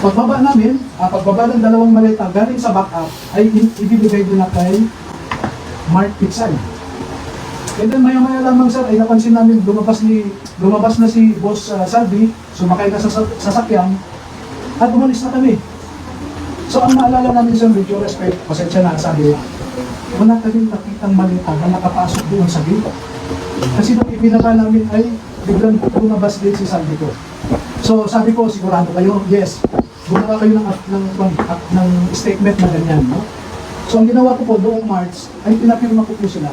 Pagbaba ng dalawang maleta galing sa backup ay ibibigay din na kay Mark Pitsay. And then maya-maya lamang sir ay napansin namin lumabas na si Boss Salvi, sumakay na sa sasakyan at umalis na kami. So ang maalala namin sir, with due respect, pasensya na, sabi, wala kaming nakitang maleta na nakapasok doon sa gate. Kasi nung ibinaba namin ay biglang lumabas din si Salvi ko. So sabi ko, sigurado kayo, yes, gumawa kayo ng statement na ganyan, no? So ang ginawa ko po noong March ay pinapirma ko po sila.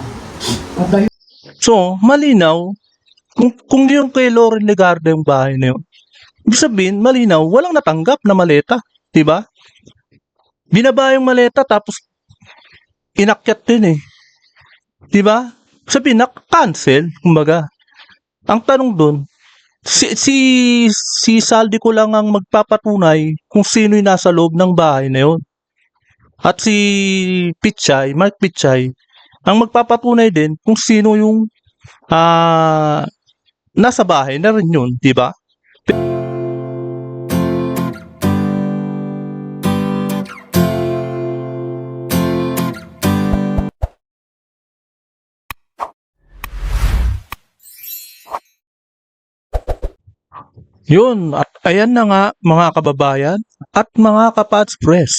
At dahil So, malinaw, kung yung kay Lauren Legarda yung bahay na yun, ibig sabihin, malinaw, walang natanggap na maleta, diba? Binaba yung maleta tapos inakyat din eh. Diba? Sabihin, cancel, kumbaga. Ang tanong dun, si Saldi ko lang ang magpapatunay kung sino yung nasa loob ng bahay na yun. At si Pitsay, Mark Pitsay, ang magpapatunay din kung sino yung nasa bahay na rin yun, di ba? Yun, at ayan na nga mga kababayan at mga kapads press.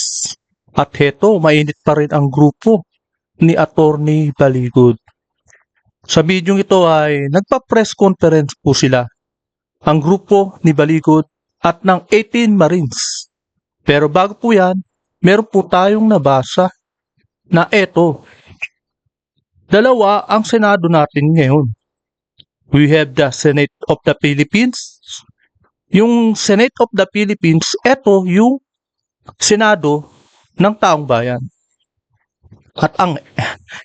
At heto, mainit pa rin ang grupo ni Attorney Baligod. Sa video ito ay nagpa-press conference po sila, ang grupo ni Baligod at ng 18 Marines. Pero bago po yan, meron po tayong nabasa na eto, dalawa ang Senado natin ngayon. We have the Senate of the Philippines. Yung Senate of the Philippines, eto yung Senado ng taong bayan.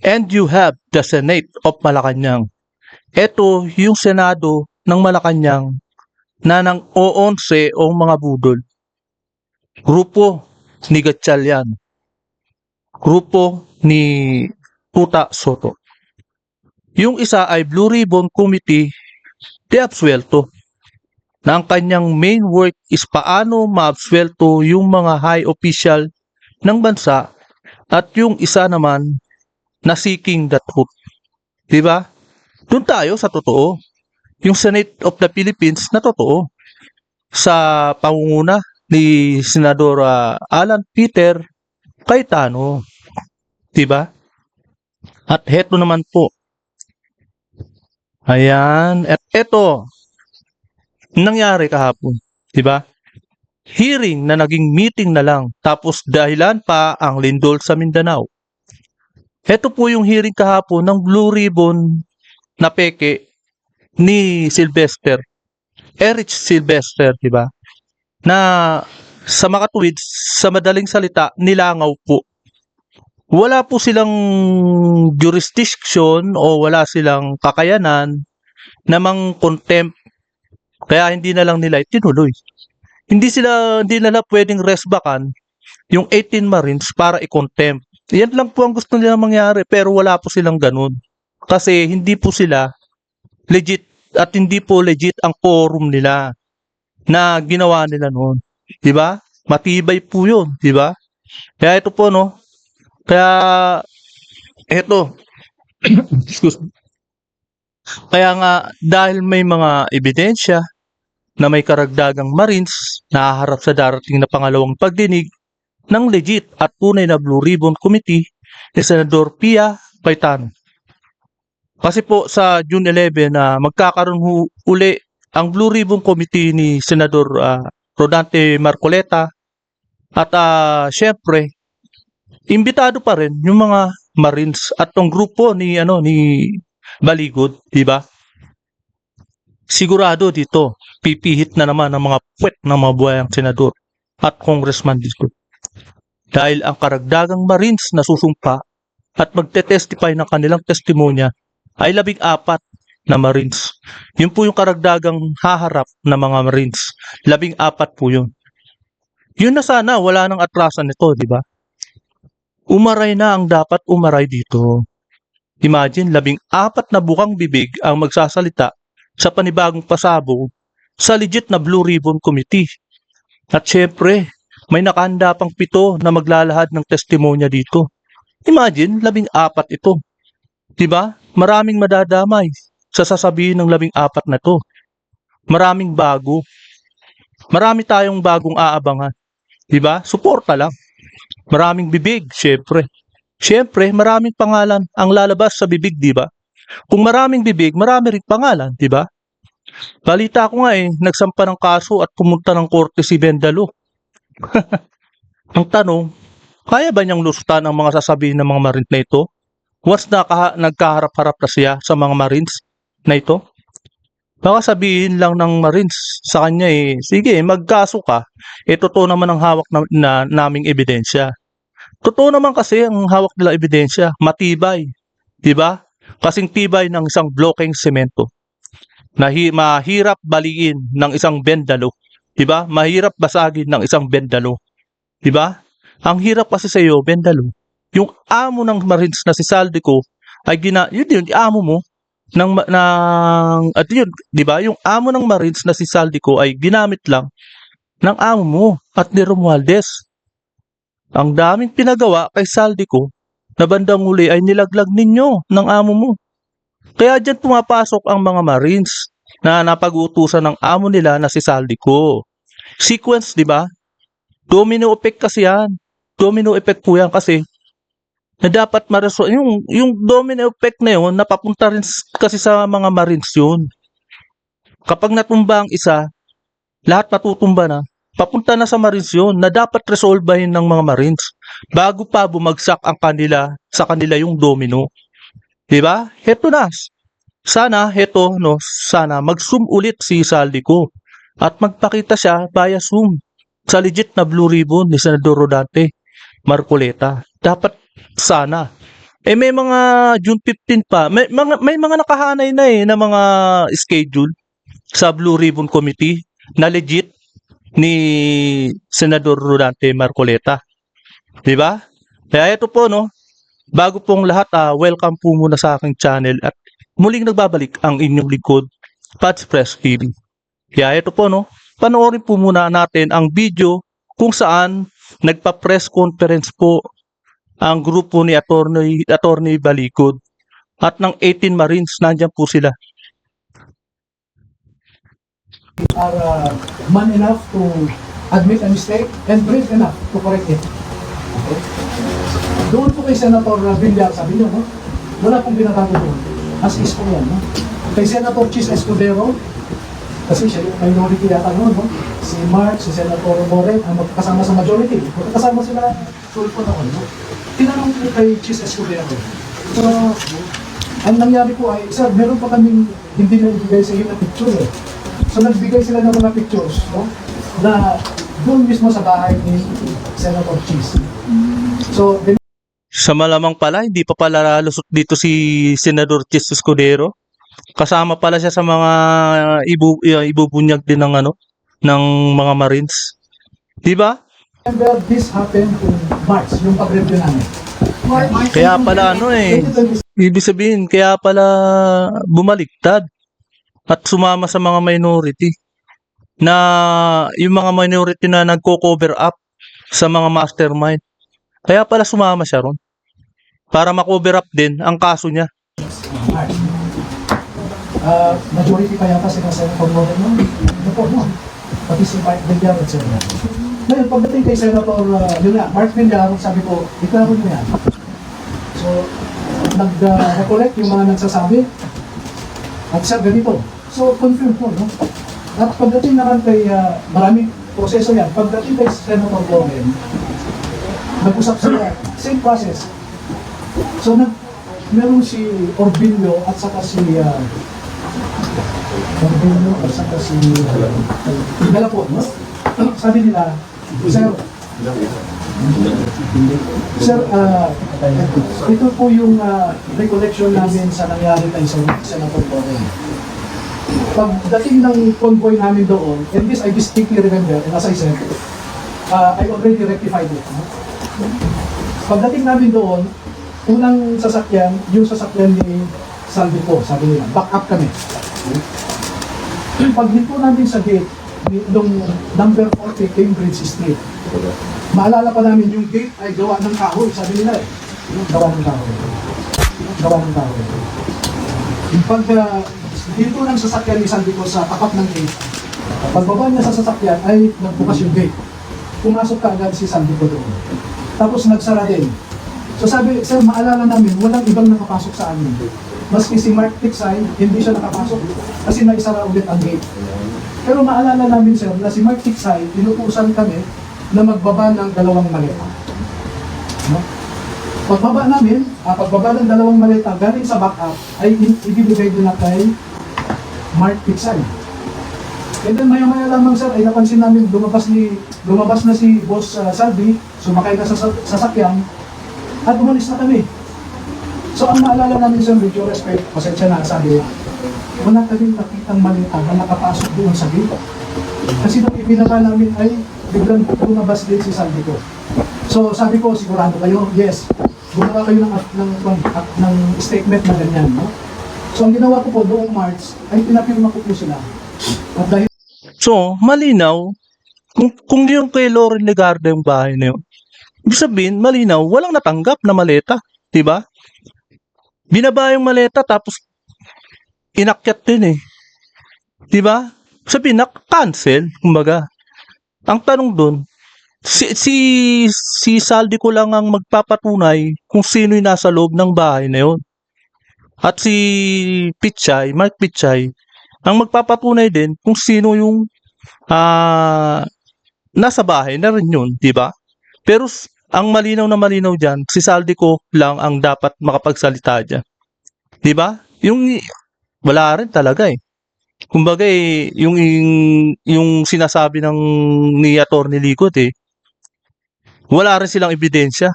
And you have the Senate of Malacanang. Ito yung Senado ng Malacanang na ng O11 o mga budol. Grupo ni Gatchalian. Grupo ni Tuta Soto. Yung isa ay Blue Ribbon Committee de Absuelto. Na ang kanyang main work is paano maabsuelto yung mga high official ng bansa at yung isa naman na seeking the truth. Diba? Doon tayo sa totoo. Yung Senate of the Philippines na totoo. Sa pangunguna ni Senador Alan Peter Cayetano. Diba? At heto naman po. Ayan. At eto, nangyari kahapon. Diba? Hearing na naging meeting na lang. Tapos dahilan pa ang lindol sa Mindanao. Ito po yung hearing kahapon ng Blue Ribbon na peke ni Sylvester. Erich Sylvester, di ba? Na sa makatuwid, sa madaling salita, nilangaw po. Wala po silang jurisdiction o wala silang kakayanan na mang-contempt. Kaya hindi na lang nila itinuloy. Hindi nila pwedeng resbakan yung 18 Marines para i-contempt. Yan lang po ang gusto nila mangyari pero wala po silang ganun. Kasi hindi po sila legit at hindi po legit ang quorum nila na ginawa nila noon. 'Di ba? Matibay po 'yun, 'di ba? Kaya ito po no. Kaya ito excuse me. Kaya nga dahil may mga ebidensya na may karagdagang Marines na haharap sa darating na pangalawang pagdinig ng legit at tunay na Blue Ribbon Committee ni Senador Pia Cayetano. Kasi po sa June 11 na magkakaroon uli ang Blue Ribbon Committee ni Senador Rodante Marcoleta at syempre imbitado pa rin yung mga Marines at tong grupo ni Baligod, di ba? Sigurado dito pipihit na naman ang mga puwet ng mga buhayang senador at congressman dito. Dahil ang karagdagang Marines na susumpa at magte-testify ng kanilang testimonya ay 14 na Marines. Yun po yung karagdagang haharap na mga Marines. 14 po yun. Yun na sana, wala nang atrasan nito, di ba? Umaray na ang dapat umaray dito. Imagine, 14 na bukang bibig ang magsasalita sa panibagong pasabog sa legit na Blue Ribbon Committee. At syempre, may nakahanda pang 7 na maglalahad ng testimonya dito. Imagine, 14 ito. 'Di ba? Maraming madadamay sa sasabihin ng 14 na 'to. Maraming bago. Marami tayong bagong aabangan. 'Di ba? Suporta lang. Maraming bibig, syempre. Syempre, maraming pangalan ang lalabas sa bibig, 'di ba? Kung maraming bibig, marami ring pangalan, 'di ba? Balita ko nga nagsampa ng kaso at pumunta ng korte si Bendalo. Ang tanong, kaya ba niyang lusutan ang mga sasabihin ng mga Marines na ito? Once nagkaharap-harap na siya sa mga Marines na ito? Baka sabihin lang ng Marines sa kanya sige, magkaso ka. Totoo naman ang hawak naming ebidensya. Totoo naman kasi ang hawak nila ebidensya, matibay. 'Di ba? Kasing tibay ng isang blokeng semento. Mahirap baliin ng isang Bendalo. 'Di ba? Mahirap basagin ng isang Bendalo. 'Di ba? Ang hirap kasi sa iyo, Bendalo. Yung amo ng Marines na si Saldico ay yun amo mo at yun, 'di ba? Yung amo ng Marines na si Saldico ay ginamit lang ng amo mo at ni Romualdez. Ang daming pinagawa kay Saldico na bandang huli ay nilaglag ninyo ng amo mo. Kaya diyan pumapasok ang mga Marines na napag-uutusan ng amo nila na si Saldico. Sequence, 'di ba? Domino effect kasi yan. Domino effect po yan kasi na dapat yung domino effect na yun, napapunta rin kasi sa mga Marines yun. Kapag natumba ang isa, lahat matutumba na, papunta na sa Marines yun na dapat resolbahin ng mga Marines bago pa bumagsak sa kanila yung domino. Diba? Heto na. Sana mag-zoom ulit si Saldico at magpakita siya via Zoom sa legit na Blue Ribbon ni Senador Rodante Marcoleta. Dapat sana. May mga June 15 pa. May mga nakahanay na na mga schedule sa Blue Ribbon Committee na legit ni Senador Rodante Marcoleta. 'Di ba? Kaya ito po bago pong lahat welcome po muna sa aking channel at muling nagbabalik ang inyong lingkod, Pads Press TV. Kaya ito po panoorin po muna natin ang video kung saan nagpa-press conference po ang grupo ni Attorney Balikod at ng 18 Marines, nandiyan po sila. Are man enough to admit a mistake and brave enough to correct it. Okay? Doon po kay Senator Villar, sabi niyo, wala pong binabago doon. As is po yan. Kay Senator Chis Escudero, kasi siya yung minority yata noon, si Mark, si Senator Moret, ang magkakasama sa majority. Magkakasama sila tulpo noon. Tinanong po kay Chis Escudero. So, ang nangyari po ay, sir, meron pa kaming hindi na ibigay sa iyo na picture So, nagbigay sila ng mga pictures, na doon mismo sa bahay ni Senator Chis. So, sa malamang pala, hindi pa pala lusot dito si Senador Chis Escudero. Kasama pala siya sa mga ibubunyag din ng ng mga Marines. 'Di ba? remember this happened in March, yung pag-review namin. Kaya pala ibig sabihin kaya pala bumaliktad at sumama sa mga minority na yung mga minority na nagko-cover up sa mga mastermind. Kaya pala sumama siya ron para ma-cover up din ang kaso niya. Majority pa yata sila sa pag-vote mo. Pati si Mark Villar, etc. Ngayon, pagdating kay Senator Mark Villar, sabi ko, iklaro niyo yan. So, nag-recollect yung mga nagsasabi at siya ganito. So, confirm po, At pagdating naman kay maraming proseso yan, pagdating kay Senator Loren, nag-usap sila, same process. So, meron si Orbilio at saka si Galapon, sabi nila, Sir, ito po yung recollection namin sa nangyari kay Senator Loren. Pagdating ng convoy namin doon, and this I distinctly remember, and as I said, I already rectified it. Pagdating namin doon, unang sasakyan, yung sasakyan ni Saldico, sabi nila, back up kami. Paghinto namin sa gate, nung number 40 Cambridge Street. Maalala pa namin yung gate ay gawa ng kahoy, sabi nila eh. Gawa ng kahoy. Gawa ng kahoy. Yung pag dito ng sasakyan ni Sandy ko sa tapat ng gate, pagbaba niya sa sasakyan ay nagbukas yung gate. Pumasok ka agad si Sandy ko doon. Tapos nagsara din. So sabi, sir, maalala namin, walang ibang nakapasok sa amin. Maski si Mark Tiksay, hindi siya nakapasok kasi naisara ulit ang gate. Pero maalala namin, sir, na si Mark Tiksay, inutusan kami na magbaba ng 2 maleta. No? Pagbaba namin, pagbaba ng 2 maleta galing sa backup ay ibibigay din na kay Mark Tiksay. And then maya-maya lamang, sir, ay napansin namin lumabas na si Boss Salvi, sumakay na sa sasakyan at umalis na kami. So ang maalala namin, sir, with your respect, pasensya na, sabi, wala kaming nakitang malita na nakapasok doon sa gate. Kasi nung ibinaba namin ay biglang lumabas din si Salvi ko. So sabi ko, sigurado kayo, yes, gumawa kayo ng statement na ganyan. No? So ang ginawa ko po noong March ay pinapirma ko po sila. At dahil So, malinaw, kung yung kay Loren Legarda yung bahay na yun, ibig sabihin, malinaw, walang natanggap na maleta, di ba? Binaba yung maleta tapos inakyat din eh. Di ba? Sabihin, cancel kumbaga. Ang tanong doon, si Saldi ko lang ang magpapatunay kung sino yung nasa loob ng bahay na yun. At si Pichay, Mark Pichay, ang magpapatunay din kung sino yung nasa bahay na rin yun, di ba? Pero ang malinaw na malinaw dyan, si Saldi ko lang ang dapat makapagsalita dyan. Di ba? Wala rin talaga eh. Kumbaga eh, yung sinasabi ni Atty. Likod eh, wala rin silang ebidensya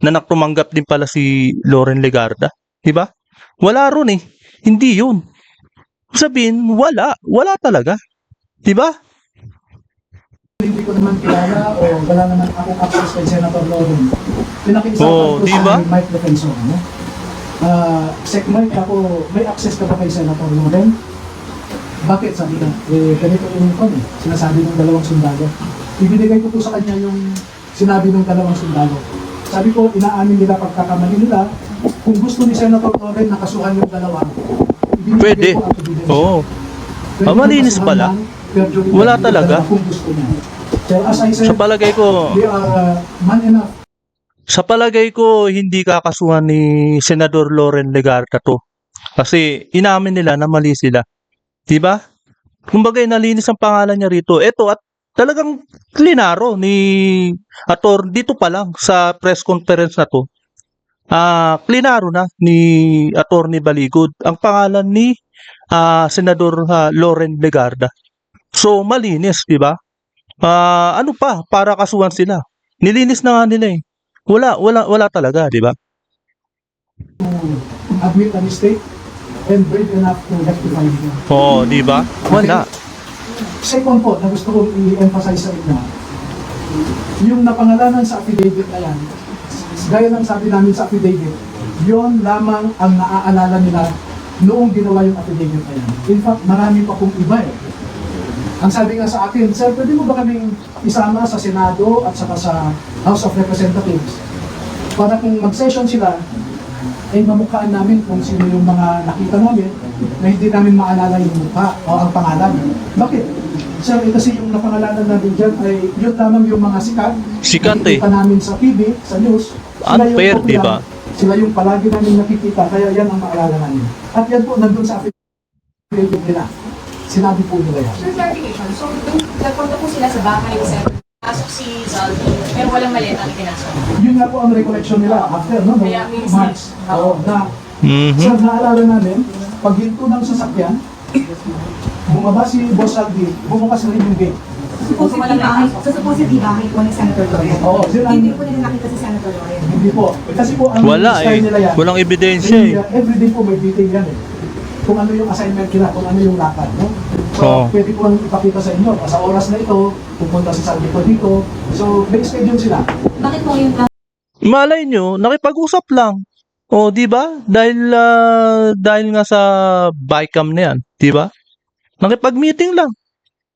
na naktumanggap din pala si Loren Legarda. Di ba? Wala rin eh. Hindi yun. Sabihin, wala talaga. Di ba? hindi ko naman kilala o wala naman akong access kay Senator Loren. Pinakiusapan ko diba? si Mike Defensor. No? Sec Mike, ako, may access ka ba kay Senator Loren? Bakit? Sabi ka, ganito yung kon eh. Sinasabi ng 2 sundalo. Ibinigay ko po sa kanya yung sinabi ng 2 sundalo. Sabi ko, inaamin nila pagkakamali nila. Kung gusto ni Senator Loren nakasuhan yung 2, Pwede. Oo. Malinis pala. Wala talaga. Kung gusto niya. So, as I said, Sa palagay ko, they are man enough. Sa palagay ko, hindi kakasuhan ni Senador Loren Legarda to. Kasi inamin nila na mali sila. Diba? Kumbaga, nalinis ang pangalan niya rito. Ito, at talagang klinaro ni Ator dito pa lang sa press conference na to. Klinaro na ni Atty. Baligod ang pangalan ni Senador Loren Legarda. So, malinis, diba? Ano pa, para kasuhan sila. Nilinis na nga nila eh. Wala talaga, di ba? Admit a mistake and brave enough to rectify it. Oo, di ba? Wala. Second po, na gusto kong i-emphasize sa inyo, yung napangalanan sa affidavit na yan, gaya ng sabi namin sa affidavit, yon lamang ang naaalala nila noong ginawa yung affidavit na yan. In fact, marami pa kong iba eh. Ang sabi nga sa akin, sir, pwede mo ba kaming isama sa Senado at saka sa House of Representatives para kung mag-session sila, ay mamukhaan namin kung sino yung mga nakita namin na hindi namin maalala yung mukha o ang pangalan. Bakit? Sir, kasi yung napangalanan namin dyan ay yun lamang yung mga sikat. Sikat eh. Nakikita namin sa TV, sa news. Unfair, di ba? Sila yung palagi namin nakikita, kaya yan ang maalala namin. At yan po, nandun sa affidavit nila. Sinabi po nila yan. Sir, clarification. So, nagpunta po sila sa bahay, sir. Pasok si Zaldi, pero walang maleta ang pinasok. Yun nga po ang recollection nila after, no? Kaya may March. Oo, na, Mhm. sir, naalala namin, pag hinto ng sasakyan, bumaba si Boss Aldi, bumukas na rin yung gate. Supposedly bahay po ni Senator Loren. Oo, sila. Hindi po nila nakita si Senator Loren. Hindi po. Kasi po, ang Wala style eh. nila yan, Walang ebidensya eh. everyday po may detail yan eh. Kung ano yung assignment nila, kung ano yung lakad, no? So, Oo. pwede ko lang ipakita sa inyo. Sa oras na ito, pupunta si Saldi ko dito. So, may schedule sila. Bakit po yung Malay nyo, nakipag-usap lang. O, di ba? Dahil nga sa bycam na yan, di ba? Nakipag-meeting lang.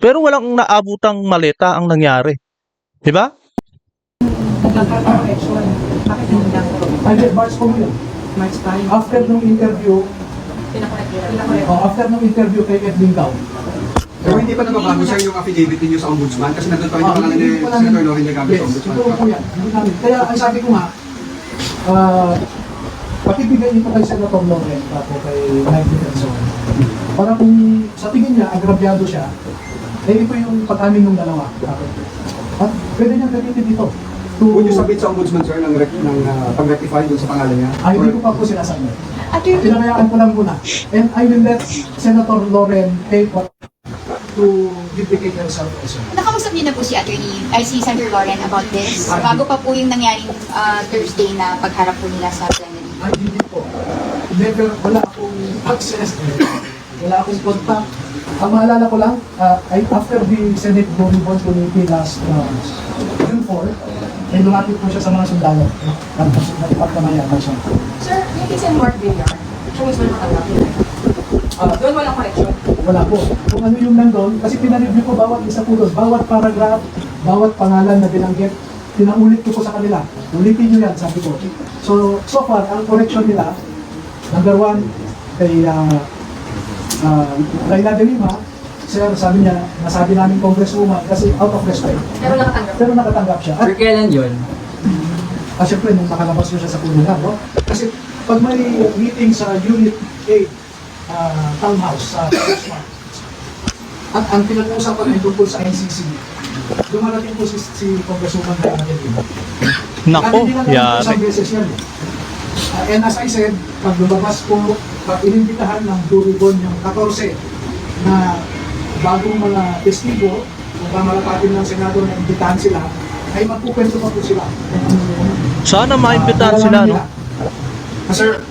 Pero walang naabutang maleta ang nangyari. Di ba? Nagkakaroon ng correction. Bakit hindi lang po? Ay, March po yun. March 5. After nung interview, Pinakorek. after nung interview kay Edwin Gao, Pero hindi pa nababago sir yung affidavit ninyo sa ombudsman kasi nandun pa rin yung pangalan ni hindi pa namin- Senator Loren Legabe yes, sa ombudsman. totoo po yan. Hindi namin. Kaya ang sabi ko nga, pakibigay ito kay Senator Loren at kay Mike Defensor. Para kung sa tingin niya, agrabyado siya, eh ito yung pag-amin ng dalawa. At pwede niyang gamitin dito. Would you submit sa ombudsman sir ng pag-rectify dun sa pangalan niya? Ay, hindi ko pa po sinasabi. Attorney, Pinabayaan ko lang muna. And I will let Senator Loren take what to vindicate herself also. Nakausap niyo na po si si Senator Loren about this bago pa po yung nangyaring Thursday na pagharap po nila sa plenary. Ay, hindi po. Never, wala akong access. Wala akong contact. Ang maalala ko lang, ay after the Senate Voting Board Committee last June 4, ay lumapit po siya sa mga sundalo. Nagpagkamayan na siya. sir, yung kay Sen. Mark Villar, siya mismo nakatanggap yun. Doon walang correction. Wala po. Kung ano yung nandun, kasi pinareview ko bawat isa po doon, bawat paragraph, bawat pangalan na binanggit, pinaulit ko po sa kanila. Ulitin nyo yan, sabi ko. So far, ang correction nila, number 1, kay Laila de Lima, sir, sabi niya, nasabi namin congresswoman kasi out of respect. Pero nakatanggap. Pero nakatanggap siya. At Sir, kailan yun? syempre, nung nakalabas ko siya sa kulungan, no? Kasi pag may meeting sa Unit 8 Townhouse sa Congressman, at ang pinag-uusapan ay tungkol sa NCC, dumarating po si Congresswoman Laila de Lima. Nako, Isang yari. beses yan. And as I said, pag lumabas po, pag inimbitahan ng Blue Ribbon yung 14 na bagong mga testigo, kung mamalapatin ng Senado na imbitahan sila, ay magkukwento pa po sila. Sana maimbitahan sila, no? Sir,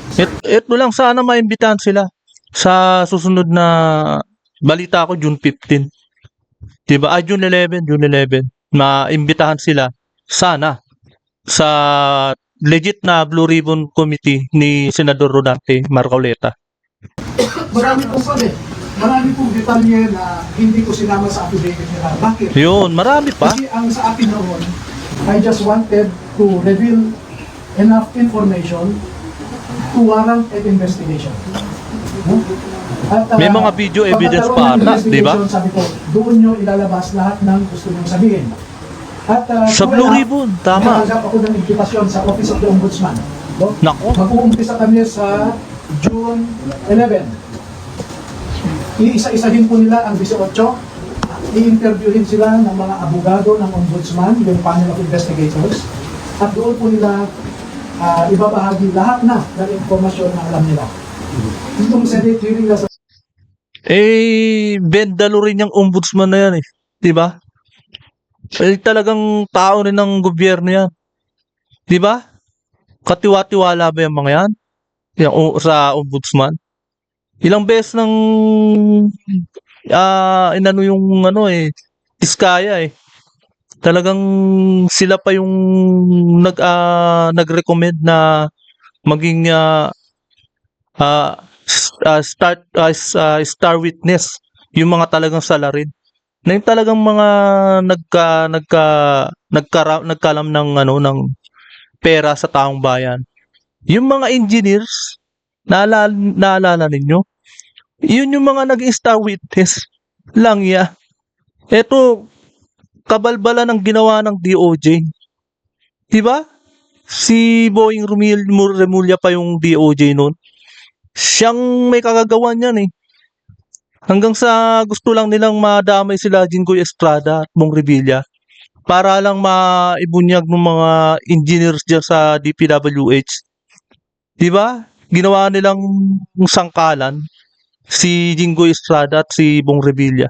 Ito lang, sana maimbitahan sila sa susunod na balita ko, June 15. Diba? June 11. Maimbitahan sila. Sana. Sa legit na Blue Ribbon Committee ni Senador Rodante Marcoleta. marami pong marami pong detalye na hindi ko sinama sa affidavit nila. Bakit? Yun, marami pa. Kasi ang sa akin noon, I just wanted to reveal enough information to warrant an investigation. No? At, May mga video evidence pagkakaroon ng pa ata, di ba? investigation, sabi ko, doon nyo ilalabas lahat ng gusto nyo sabihin. At, Sa true Blue enough, Ribbon, tama. nakatanggap ako ng invitation sa Office of the Ombudsman. No? Nako. Mag-uumpisa kami sa June 11. Iisa-isahin po nila ang 18. I-interviewin sila ng mga abogado ng Ombudsman, yung panel of investigators. At doon po nila ibabahagi lahat na ng informasyon na alam nila. Itong Senate hearing na sa Bendalo rin yung ombudsman na yan eh. Diba? Talagang tao rin ng gobyerno yan. Diba? Katiwa-tiwala ba yung mga yan? Sa ombudsman? Ilang beses nang inano yung Tiskaya eh. Talagang sila pa yung nag-recommend na maging star witness yung mga talagang salarin. Na yung talagang mga nagkalam ng ng pera sa taong bayan. Yung mga engineers, naalala ninyo? Yun yung mga nag-star witness lang ya. Ito, kabalbala ng ginawa ng DOJ. Diba? Si Boeing Remulla pa yung DOJ noon. Siyang may kagagawan yan eh. Hanggang sa gusto lang nilang madamay sila Jinggoy Estrada at Bong Revilla para lang maibunyag ng mga engineers dyan sa DPWH. Diba? Ginawa nilang sangkalan si Jinggoy Estrada at si Bong Revilla.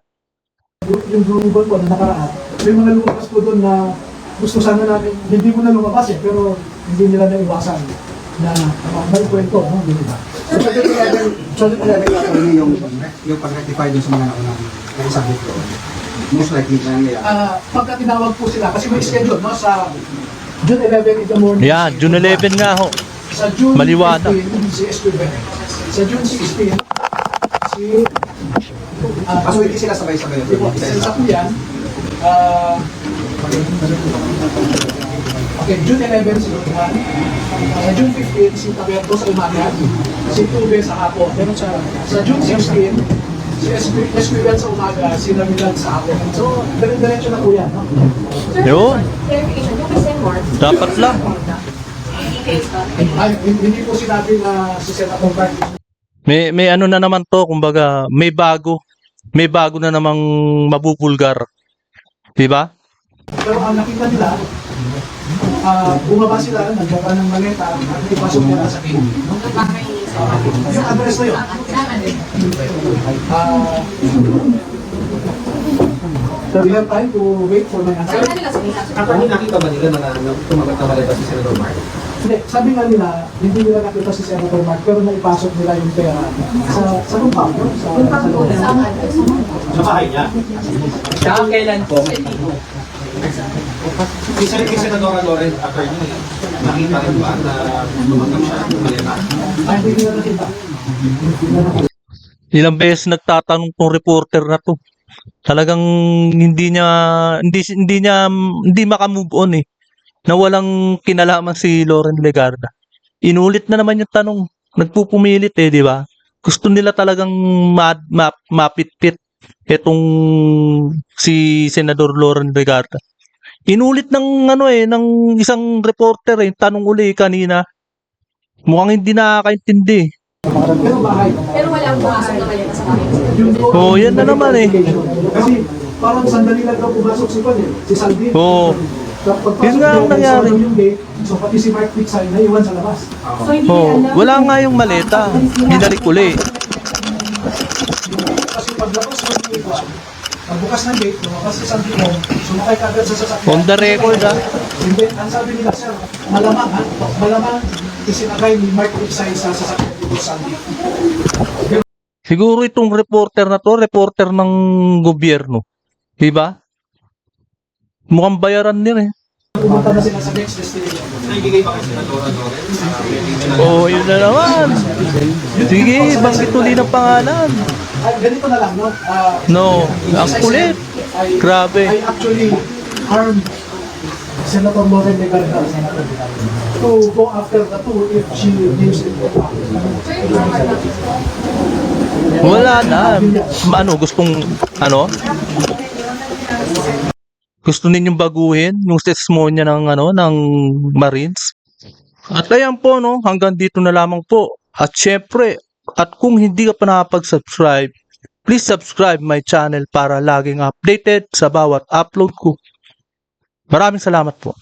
yung Blue Ribbon po na nakaraan, may mga lumabas po doon na gusto sana namin, hindi mo na lumabas eh, pero hindi nila naiwasan na may kwento, no? Hindi ba? So, attorney, yung pag-rectify dun sa mga naunang naisabot ko, most likely na nangyayari. Pagka tinawag po sila, kasi may schedule, no? Sa June 11 in the morning. Yan, June 11 nga ho. Sa June Maliwanag. 15, si Esquivel. Sa June 16, si So hindi sila sabay-sabay. Isa po yan. Ah, okay, June 11 si Juan. Sa June 15, si Taberto sa umaga. Si Tube sa hapon. Sa June 16, si Esquivel sa umaga, si Namilan sa hapon. So, dire-diretso na po yan. No? Yun. Clarification, yung kay Sen. Mark. Dapat lang. Hindi kayo sa... Ay, hindi po sinabi na si Senator Mark. May ano na naman to, kumbaga, may bago. May bago na namang mabubulgar. Diba? Pero ang nakita nila, bumaba sila, nagbaba ng maleta, at ipasok nila sa cave. Sa bahay ni Sen. Yung address na yun. We have time to wait for my answer. Saan nila sabihin sa Attorney, nakita ba nila na tumagat na maleta si Senator Mark? Hindi, sabi nga nila, hindi nila nakita si Senator Mark, pero naipasok nila yung pera sa compound. Sa loob. Sa bahay niya. Saka kailan po? Si Senadora Loren, attorney, nakita rin ba na tumagat siya ng maleta? Ay, hindi nila nakita. Ilang beses nagtatanong tong reporter na to. Talagang hindi makamove on eh. Na walang kinalaman si Loren Legarda. Inulit na naman yung tanong. Nagpupumilit eh, di ba? Gusto nila talagang mapitpit itong si Senador Loren Legarda. Inulit ng ng isang reporter eh, tanong uli kanina. Mukhang hindi nakakaintindi. Pero bahay. Pero walang pumasok na maleta sa bahay ni Sen. Yung Oh, yan na naman eh. Kasi parang sandali lang daw pumasok si Pan eh, si Saldi. Oo. Pagpasok Yun nga ang niya, nangyari. isa yung gate, so pati si Mark Pixay na iwan sa labas. So hindi Oh, alam. wala nga yung maleta. Binalik uli. Kasi paglabas ng iwan, pagbukas ng gate, lumabas si Saldi mo, sumakay kagad sa sasakyan. On the record ah. Hindi, ang sabi nila, sir, malamang isinakay ni Mark Pixay sa sasakyan dito sa Saldi. Siguro itong reporter na to, reporter ng gobyerno. Diba? Mukhang bayaran nila eh. Pumunta na sila sa next destination. Naibigay ba kay Senadora Loren? Oh, yun na naman. Sige, banggit uli ng pangalan. Ay, ganito na lang, no? No, ang kulit. Grabe. I actually harmed Senator Loren Legarda to go after the two if she gives it back. Wala na. Gusto ninyong baguhin yung testimonya ng Marines? At ayan po, no, hanggang dito na lamang po. At syempre, at kung hindi ka pa nakapag-subscribe, please subscribe my channel para laging updated sa bawat upload ko. Maraming salamat po.